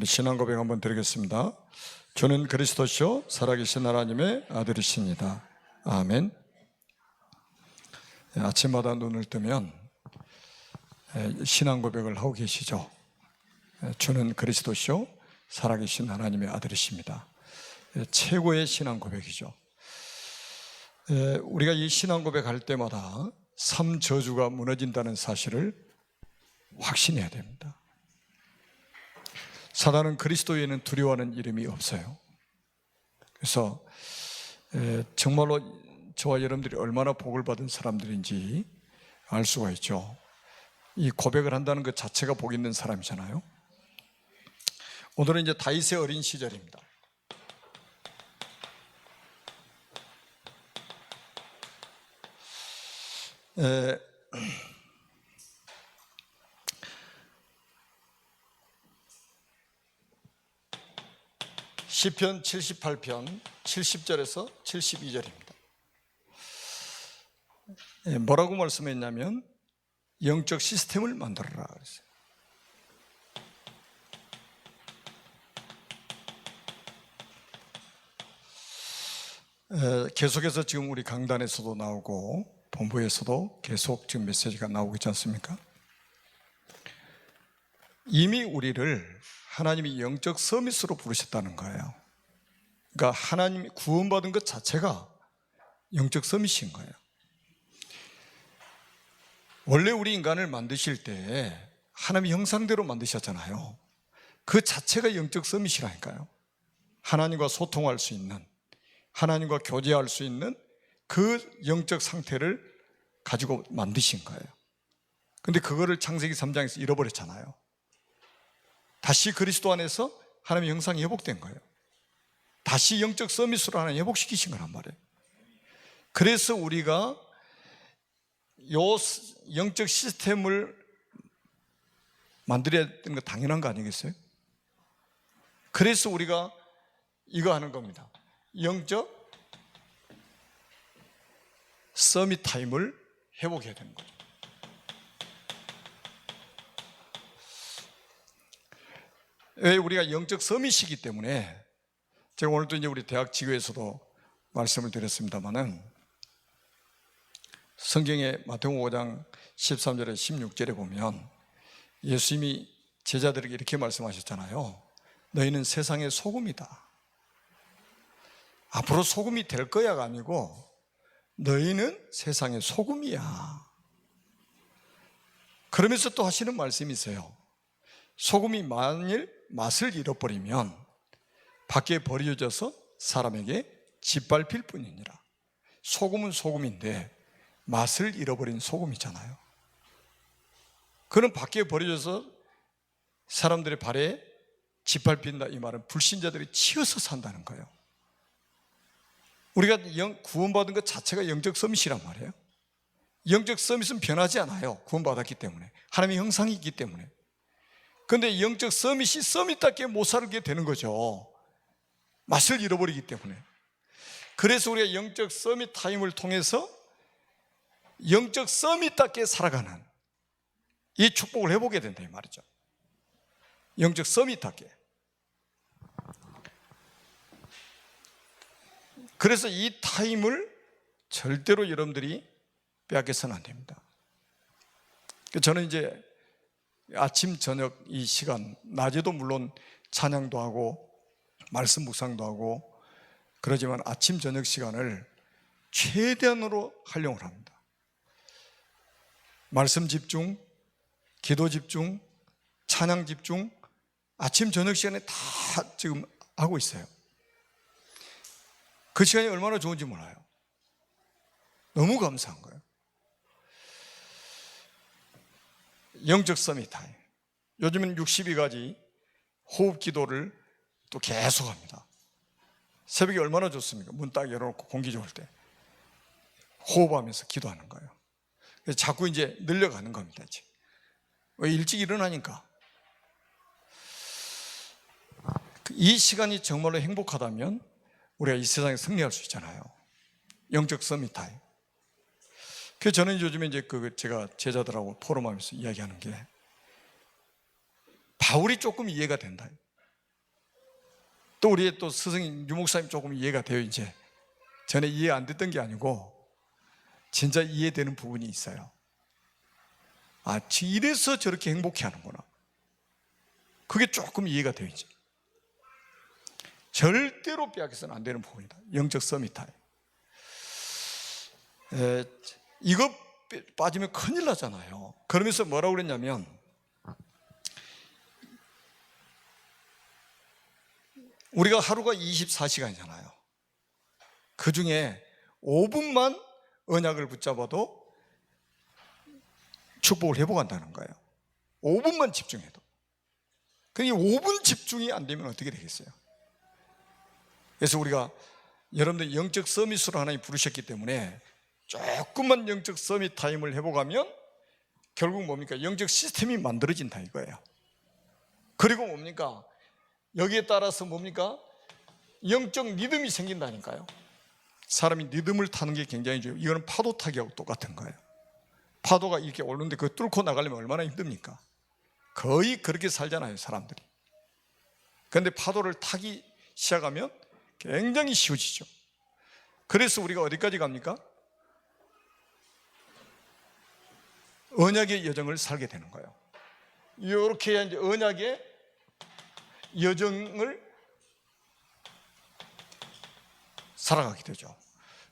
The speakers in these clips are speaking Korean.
신앙 고백 한번 드리겠습니다. 저는 그리스도시요 살아계신 하나님의 아들이십니다. 아멘. 아침마다 눈을 뜨면 신앙 고백을 하고 계시죠. 저는 그리스도시요 살아계신 하나님의 아들이십니다. 최고의 신앙 고백이죠. 우리가 이 신앙 고백할 때마다 삶 저주가 무너진다는 사실을 확신해야 됩니다. 사단은 그리스도에는 두려워하는 이름이 없어요. 그래서 정말로 저와 여러분들이 얼마나 복을 받은 사람들인지 알 수가 있죠. 이 고백을 한다는 것 자체가 복 있는 사람이잖아요. 오늘은 이제 다윗의 어린 시절입니다. 시편 78편 70절에서 72절입니다. 뭐라고 말씀했냐면 영적 시스템을 만들어라 그랬어요. 계속해서 지금 우리 강단에서도 나오고 본부에서도 계속 지금 메시지가 나오고 있지 않습니까? 이미 우리를 하나님이 영적 서밋으로 부르셨다는 거예요. 그러니까 하나님이 구원받은 것 자체가 영적 서밋인 거예요. 원래 우리 인간을 만드실 때 하나님의 형상대로 만드셨잖아요. 그 자체가 영적 서밋이라니까요. 하나님과 소통할 수 있는, 하나님과 교제할 수 있는 그 영적 상태를 가지고 만드신 거예요. 근데 그거를 창세기 3장에서 잃어버렸잖아요. 다시 그리스도 안에서 하나님의 형상이 회복된 거예요. 다시 영적 서밋으로 하나님 회복시키신 거란 말이에요. 그래서 우리가 요 영적 시스템을 만들어야 되는 거 당연한 거 아니겠어요? 그래서 우리가 이거 하는 겁니다. 영적 서밋 타임을 회복해야 되는 거예요. 왜? 우리가 영적 서밋이기 때문에. 제가 오늘도 이제 우리 대학 지교에서도 말씀을 드렸습니다만은 성경의 마태복음 5장 13절에 16절에 보면 예수님이 제자들에게 이렇게 말씀하셨잖아요. 너희는 세상의 소금이다. 앞으로 소금이 될 거야가 아니고 너희는 세상의 소금이야. 그러면서 또 하시는 말씀이 있어요. 소금이 만일 맛을 잃어버리면 밖에 버려져서 사람에게 짓밟힐 뿐이니라. 소금은 소금인데 맛을 잃어버린 소금이잖아요. 그는 밖에 버려져서 사람들의 발에 짓밟힌다. 이 말은 불신자들이 치여서 산다는 거예요. 우리가 구원받은 것 자체가 영적 서밋이란 말이에요. 영적 서밋은 변하지 않아요. 구원받았기 때문에. 하나님의 형상이 있기 때문에. 그런데 영적 서밋이 서밋답게 못 살게 되는 거죠. 맛을 잃어버리기 때문에. 그래서 우리가 영적 서밋 타임을 통해서 영적 서밋답게 살아가는 이 축복을 해보게 된다 이 말이죠. 영적 서밋답게. 그래서 이 타임을 절대로 여러분들이 빼앗겨서는 안 됩니다. 저는 이제 아침 저녁 이 시간, 낮에도 물론 찬양도 하고 말씀 묵상도 하고 그러지만 아침 저녁 시간을 최대한으로 활용을 합니다. 말씀 집중, 기도 집중, 찬양 집중, 아침 저녁 시간에 다 지금 하고 있어요. 그 시간이 얼마나 좋은지 몰라요. 너무 감사한 거예요. 영적 서밋 타임. 요즘은 62가지 호흡 기도를 또 계속 합니다. 새벽에 얼마나 좋습니까? 문 딱 열어놓고 공기 좋을 때 호흡하면서 기도하는 거예요. 그래서 자꾸 이제 늘려가는 겁니다. 이제. 왜? 일찍 일어나니까. 이 시간이 정말로 행복하다면 우리가 이 세상에 승리할 수 있잖아요. 영적 서밋 타임. 그래서 저는 요즘에 이제 제가 제자들하고 포럼하면서 이야기하는 게 바울이 조금 이해가 된다. 또 우리의 또 스승님 유목사님 조금 이해가 돼요. 이제 전에 이해 안 됐던 게 아니고 진짜 이해되는 부분이 있어요. 아, 이래서 저렇게 행복해 하는구나. 그게 조금 이해가 돼요. 이제 절대로 빼앗겨서는 안 되는 부분이다. 영적 서밋타임. 이거 빠지면 큰일 나잖아요. 그러면서 뭐라고 그랬냐면, 우리가 하루가 24시간이잖아요. 그 중에 5분만 언약을 붙잡아도 축복을 회복한다는 거예요. 5분만 집중해도. 그게 5분 집중이 안 되면 어떻게 되겠어요? 그래서 우리가 여러분들 영적 서밋으로 하나님 부르셨기 때문에 조금만 영적 서밋 타임을 해보가면 결국 뭡니까? 영적 시스템이 만들어진다 이거예요. 그리고 뭡니까? 여기에 따라서 뭡니까? 영적 리듬이 생긴다니까요. 사람이 리듬을 타는 게 굉장히 중요해요. 이거는 파도 타기하고 똑같은 거예요. 파도가 이렇게 오르는데 그거 뚫고 나가려면 얼마나 힘듭니까? 거의 그렇게 살잖아요, 사람들이. 그런데 파도를 타기 시작하면 굉장히 쉬워지죠. 그래서 우리가 어디까지 갑니까? 언약의 여정을 살게 되는 거예요. 이렇게 해야 이제 언약의 여정을 살아가게 되죠.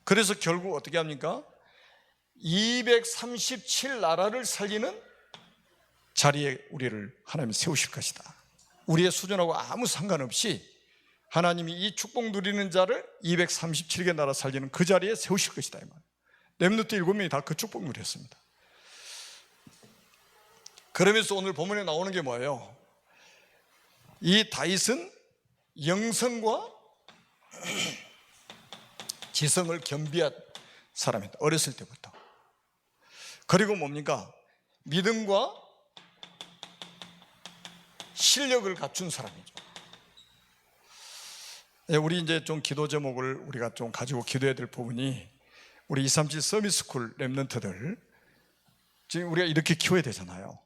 그래서 결국 어떻게 합니까? 237나라를 살리는 자리에 우리를 하나님이 세우실 것이다. 우리의 수준하고 아무 상관없이 하나님이 이 축복 누리는 자를 237개 나라 살리는 그 자리에 세우실 것이다. 렘넌트 7명이 다 그 축복 누렸습니다. 그러면서 오늘 본문에 나오는 게 뭐예요? 이 다윗은 영성과 지성을 겸비한 사람이다. 어렸을 때부터. 그리고 뭡니까? 믿음과 실력을 갖춘 사람이죠. 우리 이제 좀 기도 제목을 우리가 좀 가지고 기도해야 될 부분이, 우리 237 서밋스쿨 렘넌트들 지금 우리가 이렇게 키워야 되잖아요.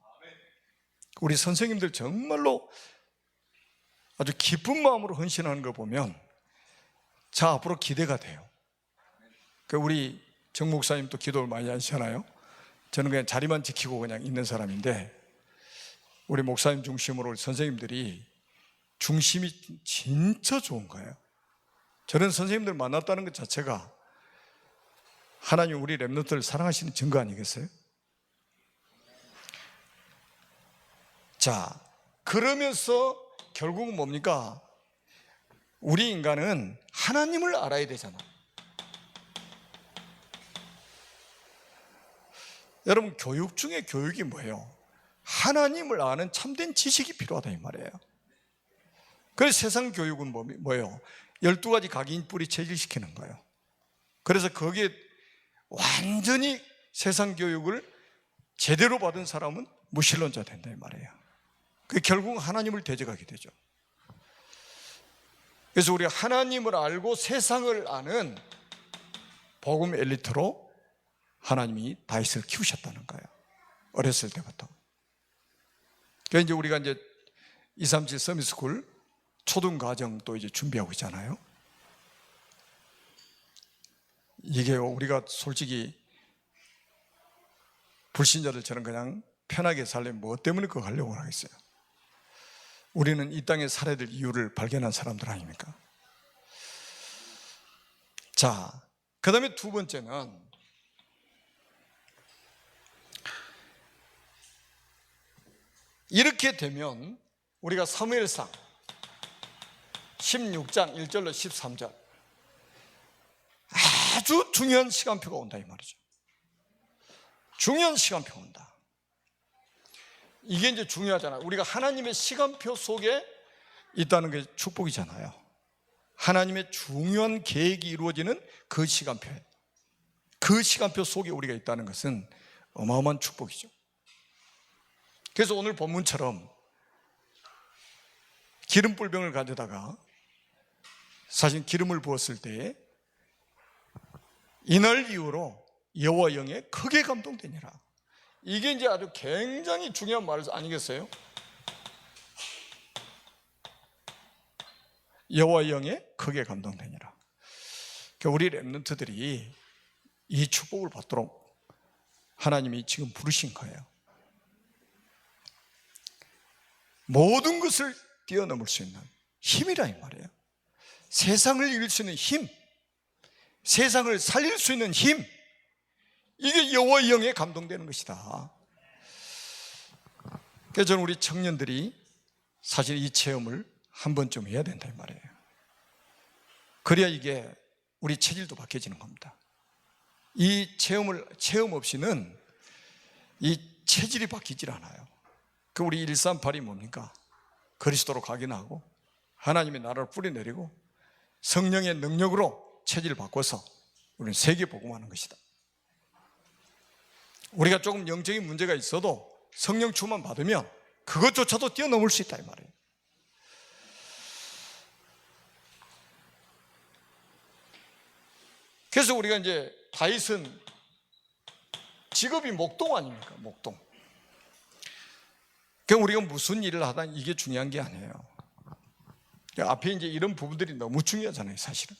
우리 선생님들 정말로 아주 기쁜 마음으로 헌신하는 거 보면 자, 앞으로 기대가 돼요. 우리 정 목사님도 기도를 많이 하시잖아요. 저는 그냥 자리만 지키고 그냥 있는 사람인데, 우리 목사님 중심으로 우리 선생님들이 중심이 진짜 좋은 거예요. 저는 선생님들 만났다는 것 자체가 하나님 우리 렘넌트를 사랑하시는 증거 아니겠어요? 자, 그러면서 결국은 뭡니까? 우리 인간은 하나님을 알아야 되잖아. 여러분, 교육 중에 교육이 뭐예요? 하나님을 아는 참된 지식이 필요하다 이 말이에요. 그래서 세상 교육은 뭐예요? 12가지 각인 뿌리 체질시키는 거예요. 그래서 거기에 완전히 세상 교육을 제대로 받은 사람은 무신론자 된다 이 말이에요. 결국 하나님을 대적하게 되죠. 그래서 우리가 하나님을 알고 세상을 아는 복음 엘리트로 하나님이 다윗을 키우셨다는 거예요. 어렸을 때부터. 그래서 이제 우리가 이제 237 서밋스쿨 초등과정 또 이제 준비하고 있잖아요. 이게 우리가 솔직히 불신자들처럼 그냥 편하게 살려면 뭐 때문에 그거 하려고 하겠어요? 우리는 이 땅에 살아야 될 이유를 발견한 사람들 아닙니까? 자, 그 다음에 두 번째는 이렇게 되면 우리가 사무엘상 16장 1절로 13절 아주 중요한 시간표가 온다 이 말이죠. 중요한 시간표가 온다. 이게 이제 중요하잖아요. 우리가 하나님의 시간표 속에 있다는 게 축복이잖아요. 하나님의 중요한 계획이 이루어지는 그 시간표에, 그 시간표 속에 우리가 있다는 것은 어마어마한 축복이죠. 그래서 오늘 본문처럼 기름불병을 가져다가 사실 기름을 부었을 때 이날 이후로 여호와 영에 크게 감동되니라. 이게 이제 아주 굉장히 중요한 말 아니겠어요? 여호와의 영에 크게 감동되니라. 그러니까 우리 렘넌트들이 이 축복을 받도록 하나님이 지금 부르신 거예요. 모든 것을 뛰어넘을 수 있는 힘이라 이 말이에요. 세상을 이길 수 있는 힘, 세상을 살릴 수 있는 힘, 이게 여호와의 영에 감동되는 것이다. 그래서 저는 우리 청년들이 사실 이 체험을 한 번쯤 해야 된다 이 말이에요. 그래야 이게 우리 체질도 바뀌어지는 겁니다. 이 체험 없이는 이 체질이 바뀌질 않아요. 그 우리 138이 뭡니까? 그리스도로 각인하고 하나님의 나라를 뿌리내리고 성령의 능력으로 체질을 바꿔서 우리는 세계 복음하는 것이다. 우리가 조금 영적인 문제가 있어도 성령 충만 받으면 그것조차도 뛰어넘을 수 있다 이 말이에요. 그래서 우리가 이제 다윗은 직업이 목동 아닙니까? 목동. 그럼 우리가 무슨 일을 하다 이게 중요한 게 아니에요. 앞에 이제 이런 부분들이 너무 중요하잖아요, 사실은.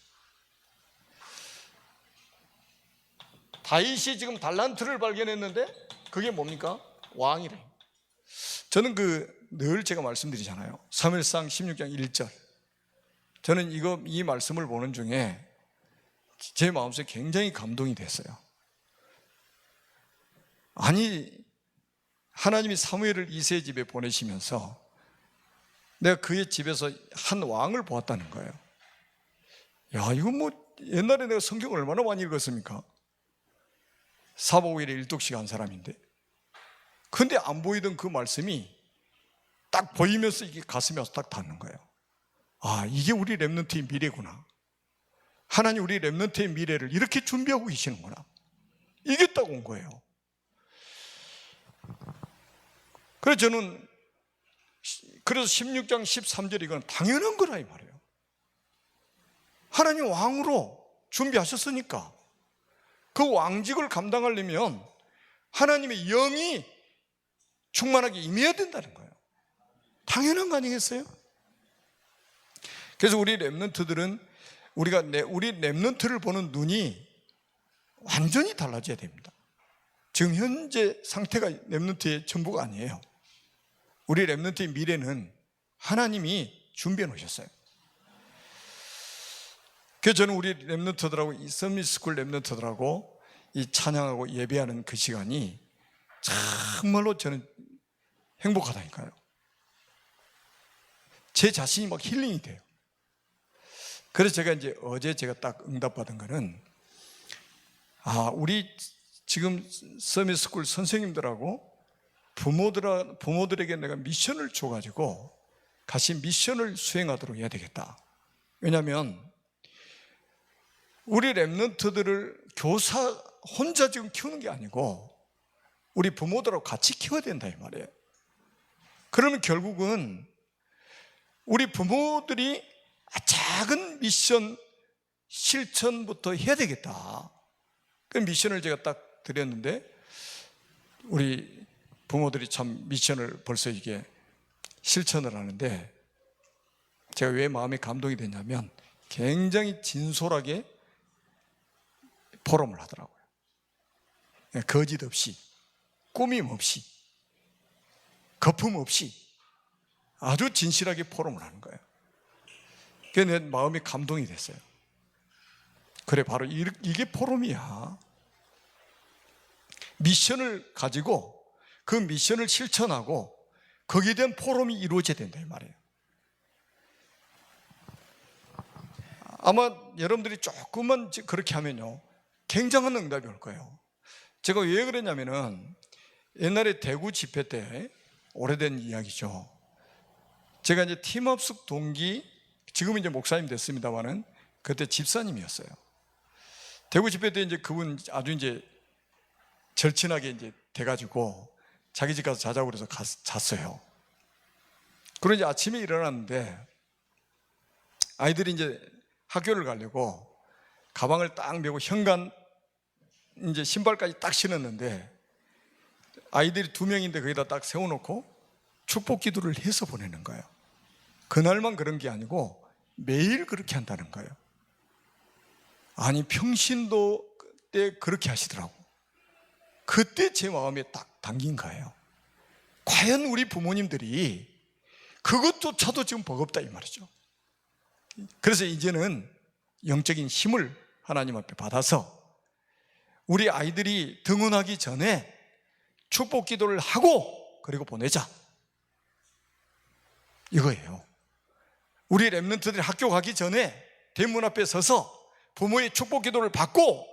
다윗이 지금 달란트를 발견했는데 그게 뭡니까? 왕이래. 저는 늘 제가 말씀드리잖아요. 사무엘상 16장 1절. 저는 이 말씀을 보는 중에 제 마음속에 굉장히 감동이 됐어요. 아니, 하나님이 사무엘을 이새의 집에 보내시면서 내가 그의 집에서 한 왕을 보았다는 거예요. 야, 이건 뭐 옛날에 내가 성경을 얼마나 많이 읽었습니까? 사복일에 일독씩 한 사람인데, 근데 안 보이던 그 말씀이 딱 보이면서 이게 가슴에 와서 딱 닿는 거예요. 아, 이게 우리 렘넌트의 미래구나. 하나님 우리 렘넌트의 미래를 이렇게 준비하고 계시는구나. 이게 딱 온 거예요. 그래서 저는 그래서 16장 13절 이건 당연한 거라 이 말이에요. 하나님 왕으로 준비하셨으니까 그 왕직을 감당하려면 하나님의 영이 충만하게 임해야 된다는 거예요. 당연한 거 아니겠어요? 그래서 우리 렘넌트들은 우리 렘넌트를 보는 눈이 완전히 달라져야 됩니다. 지금 현재 상태가 렘넌트의 전부가 아니에요. 우리 렘넌트의 미래는 하나님이 준비해 놓으셨어요. 그래서 저는 우리 렘넌트들하고 이 서밋스쿨 렘넌트들하고 이 찬양하고 예배하는 그 시간이 정말로 저는 행복하다니까요. 제 자신이 막 힐링이 돼요. 그래서 제가 이제 어제 제가 딱 응답받은 거는 우리 지금 서밋스쿨 선생님들하고 부모들에게 내가 미션을 줘가지고 같이 미션을 수행하도록 해야 되겠다. 왜냐하면 우리 렘넌트들을 교사 혼자 지금 키우는 게 아니고 우리 부모들하고 같이 키워야 된다 이 말이에요. 그러면 결국은 우리 부모들이 작은 미션 실천부터 해야 되겠다. 그 미션을 제가 딱 드렸는데 우리 부모들이 참 미션을 벌써 이게 실천을 하는데 제가 왜 마음에 감동이 됐냐면 굉장히 진솔하게 포럼을 하더라고요. 거짓 없이, 꾸밈 없이, 거품 없이 아주 진실하게 포럼을 하는 거예요. 그게 내 마음이 감동이 됐어요. 그래, 바로 이게 포럼이야. 미션을 가지고 그 미션을 실천하고 거기에 대한 포럼이 이루어져야 된다 이 말이에요. 아마 여러분들이 조금만 그렇게 하면요 굉장한 응답이 올 거예요. 제가 왜 그랬냐면은 옛날에 대구 집회 때 오래된 이야기죠. 제가 이제 팀업숙 동기, 지금은 이제 목사님 됐습니다만은 그때 집사님이었어요. 대구 집회 때 이제 그분 아주 이제 절친하게 이제 돼가지고 자기 집 가서 자자고 그래서 잤어요. 그러고 이제 아침에 일어났는데 아이들이 이제 학교를 가려고 가방을 딱 메고 현관 이제 신발까지 딱 신었는데 아이들이 2명인데 거기다 딱 세워놓고 축복 기도를 해서 보내는 거예요. 그날만 그런 게 아니고 매일 그렇게 한다는 거예요. 아니, 평신도 때 그렇게 하시더라고. 그때 제 마음에 딱 담긴 거예요. 과연 우리 부모님들이 그것조차도 지금 버겁다 이 말이죠. 그래서 이제는 영적인 힘을 하나님 앞에 받아서 우리 아이들이 등원하기 전에 축복 기도를 하고 그리고 보내자, 이거예요. 우리 랩런트들이 학교 가기 전에 대문 앞에 서서 부모의 축복 기도를 받고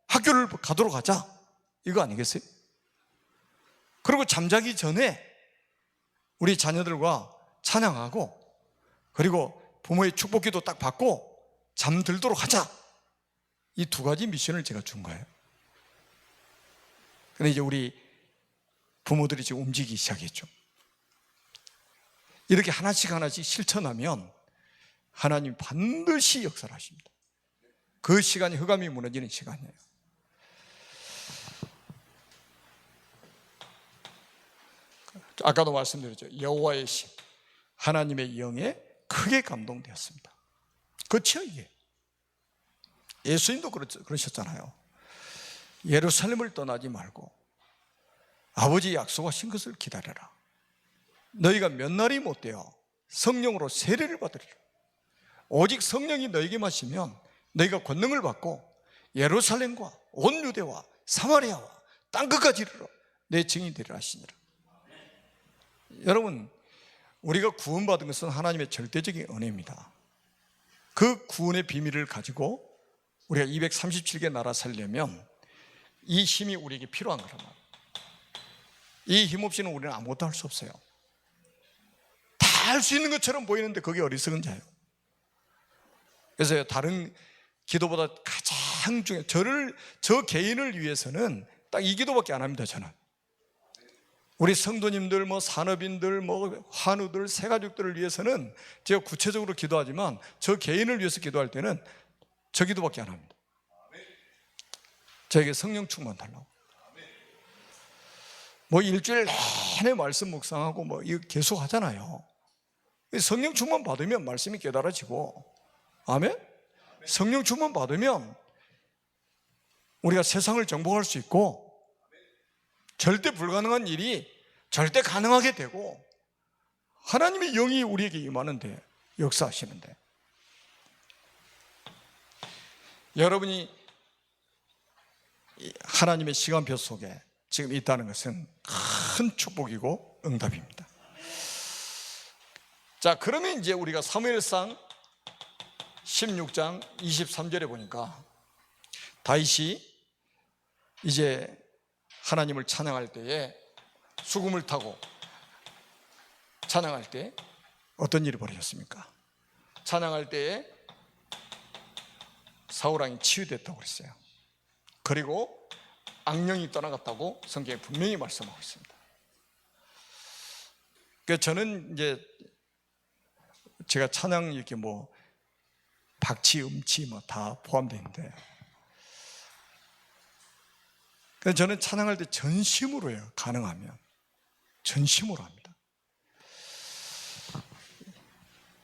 학교를 가도록 하자, 이거 아니겠어요? 그리고 잠자기 전에 우리 자녀들과 찬양하고 그리고 부모의 축복 기도 딱 받고 잠들도록 하자, 이 두 가지 미션을 제가 준 거예요. 근데 이제 우리 부모들이 지금 움직이기 시작했죠. 이렇게 하나씩 하나씩 실천하면 하나님 반드시 역사를 하십니다. 그 시간이 흑암이 무너지는 시간이에요. 아까도 말씀드렸죠. 여호와의 신, 하나님의 영에 크게 감동되었습니다. 그렇죠, 이게. 예수님도 그러셨잖아요. 예루살렘을 떠나지 말고 아버지 약속하신 것을 기다려라. 너희가 몇 날이 못되어 성령으로 세례를 받으리라. 오직 성령이 너에게 마시면 너희가 권능을 받고 예루살렘과 온 유대와 사마리아와 땅끝까지 이르러 내 증인이 되리라 하시니라. 여러분, 우리가 구원받은 것은 하나님의 절대적인 은혜입니다. 그 구원의 비밀을 가지고 우리가 237개 나라 살려면 이 힘이 우리에게 필요한 거란 말이에요. 이 힘 없이는 우리는 아무것도 할 수 없어요. 다 할 수 있는 것처럼 보이는데 그게 어리석은 자예요. 그래서 다른 기도보다 가장 중요한, 저 개인을 위해서는 딱 이 기도밖에 안 합니다. 저는 우리 성도님들, 산업인들, 환우들, 새가족들을 위해서는 제가 구체적으로 기도하지만 저 개인을 위해서 기도할 때는 저 기도밖에 안 합니다. 저에게 성령 충만 달라고. 일주일 내내 말씀 묵상하고 이거 계속 하잖아요. 성령 충만 받으면 말씀이 깨달아지고, 아멘? 성령 충만 받으면 우리가 세상을 정복할 수 있고 절대 불가능한 일이 절대 가능하게 되고 하나님의 영이 우리에게 임하는데, 역사하시는데, 여러분이 하나님의 시간표 속에 지금 있다는 것은 큰 축복이고 응답입니다. 자, 그러면 이제 우리가 사무엘상 16장 23절에 보니까 다윗이 이제 하나님을 찬양할 때에 수금을 타고 찬양할 때 어떤 일이 벌어졌습니까? 찬양할 때에 사울왕이 치유됐다고 그랬어요. 그리고 악령이 떠나갔다고 성경에 분명히 말씀하고 있습니다. 그래서 저는 이제 제가 찬양 이렇게 박치, 음치 다 포함되어 있는데, 그래서 저는 찬양할 때 전심으로 해요. 가능하면 전심으로 합니다.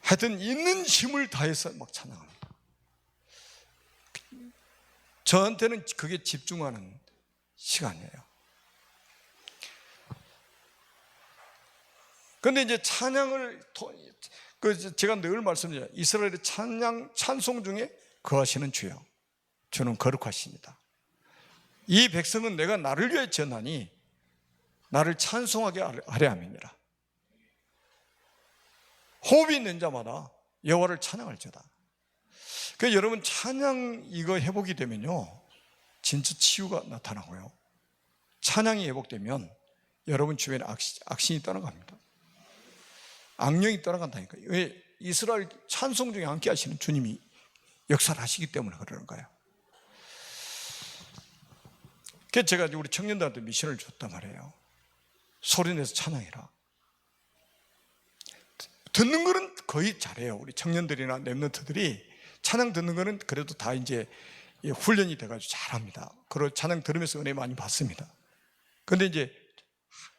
하여튼 있는 힘을 다해서 찬양합니다. 저한테는 그게 집중하는 시간이에요. 그런데 이제 찬양을, 제가 늘 말씀드려요. 이스라엘의 찬송 중에 거하시는 주여, 주는 거룩하십니다. 이 백성은 내가 나를 위해 지었나니 나를 찬송하게 하려 함이니라. 호흡이 있는 자마다 여호와를 찬양할지어다. 그래서 여러분, 찬양 이거 회복이 되면요 진짜 치유가 나타나고요, 찬양이 회복되면 여러분 주변에 악신이 떠나갑니다. 악령이 떠나간다니까요. 왜? 이스라엘 찬송 중에 함께 하시는 주님이 역사를 하시기 때문에 그러는 거예요. 그래서 제가 우리 청년들한테 미션을 줬단 말이에요. 소리내서 찬양해라. 듣는 거는 거의 잘해요. 우리 청년들이나 랩런트들이 찬양 듣는 거는 그래도 다 이제 훈련이 돼가지고 잘합니다. 그리고 찬양 들으면서 은혜 많이 받습니다. 그런데 이제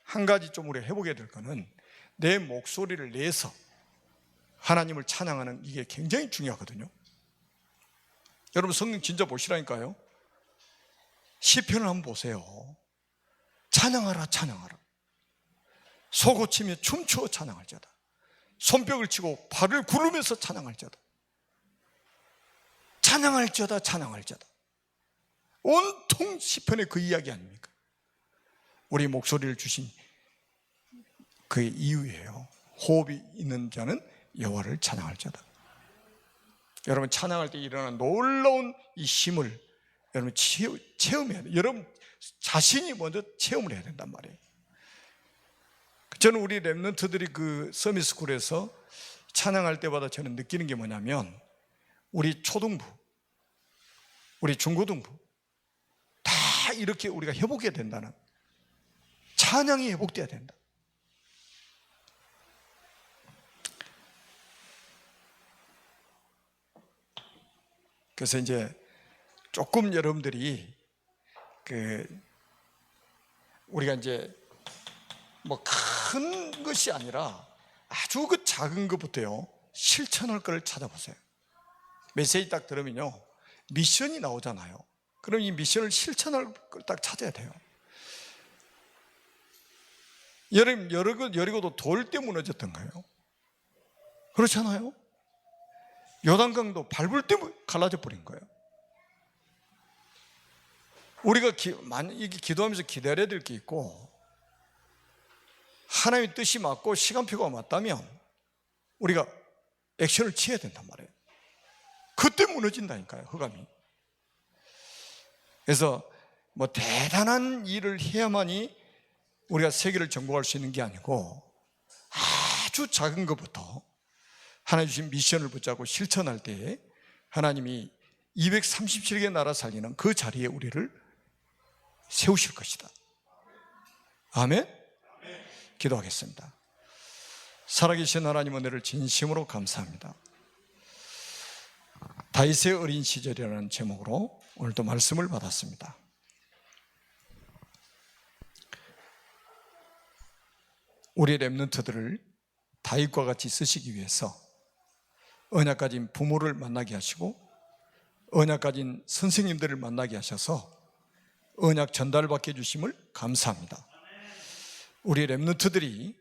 한 가지 좀 우리가 해보게 될 거는 내 목소리를 내서 하나님을 찬양하는 이게 굉장히 중요하거든요. 여러분 성경 진짜 보시라니까요. 시편을 한번 보세요. 찬양하라 찬양하라. 소고치며 춤추어 찬양할지어다. 손뼉을 치고 발을 구르면서 찬양할지어다. 찬양할지어다 찬양할지어다. 온통 시편의 그 이야기 아닙니까? 우리 목소리를 주신 그 이유예요. 호흡이 있는 자는 여호와를 찬양할지어다. 여러분 찬양할 때 일어나는 놀라운 이 힘을 여러분 체험해야 돼요. 여러분 자신이 먼저 체험을 해야 된단 말이에요. 저는 우리 랩런트들이 그 서밋스쿨에서 찬양할 때마다 저는 느끼는 게 뭐냐면 우리 초등부, 우리 중고등부 다 이렇게 우리가 회복해야 된다는, 찬양이 회복돼야 된다. 그래서 이제 조금 여러분들이 우리가 이제 뭐 큰 것이 아니라 아주 그 작은 것부터요 실천할 걸 찾아보세요. 메시지 딱 들으면요 미션이 나오잖아요. 그럼 이 미션을 실천할 걸 딱 찾아야 돼요. 여리고도 돌 때 무너졌던 거예요. 그렇잖아요. 요단강도 밟을 때 갈라져 버린 거예요. 우리가 이게 기도하면서 기다려야 될 게 있고, 하나님의 뜻이 맞고 시간표가 맞다면 우리가 액션을 취해야 된단 말이에요. 그때 무너진다니까요, 흑암이. 그래서 뭐 대단한 일을 해야만이 우리가 세계를 정복할 수 있는 게 아니고 아주 작은 것부터 하나님 주신 미션을 붙잡고 실천할 때에 하나님이 237개 나라 살리는 그 자리에 우리를 세우실 것이다. 아멘? 기도하겠습니다. 살아계신 하나님 은혜를 진심으로 감사합니다. 다윗의 어린 시절이라는 제목으로 오늘도 말씀을 받았습니다. 우리 랩런트들을 다윗과 같이 쓰시기 위해서 언약 가진 부모를 만나게 하시고 언약 가진 선생님들을 만나게 하셔서 언약 전달받게 해주심을 감사합니다. 우리 랩런트들이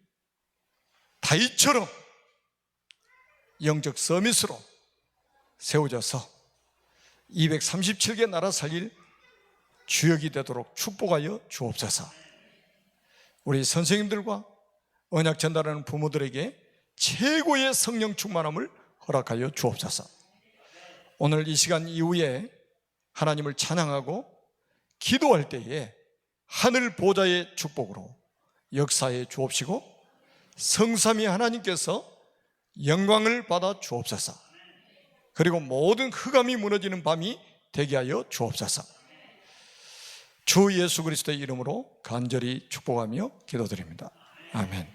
다윗처럼 영적 서밋으로 세워져서 237개 나라 살릴 주역이 되도록 축복하여 주옵소서. 우리 선생님들과 언약 전달하는 부모들에게 최고의 성령 충만함을 허락하여 주옵소서. 오늘 이 시간 이후에 하나님을 찬양하고 기도할 때에 하늘 보좌의 축복으로 역사해 주옵시고 성삼위 하나님께서 영광을 받아 주옵소서. 그리고 모든 흑암이 무너지는 밤이 되게 하여 주옵소서. 주 예수 그리스도의 이름으로 간절히 축복하며 기도드립니다. 아멘.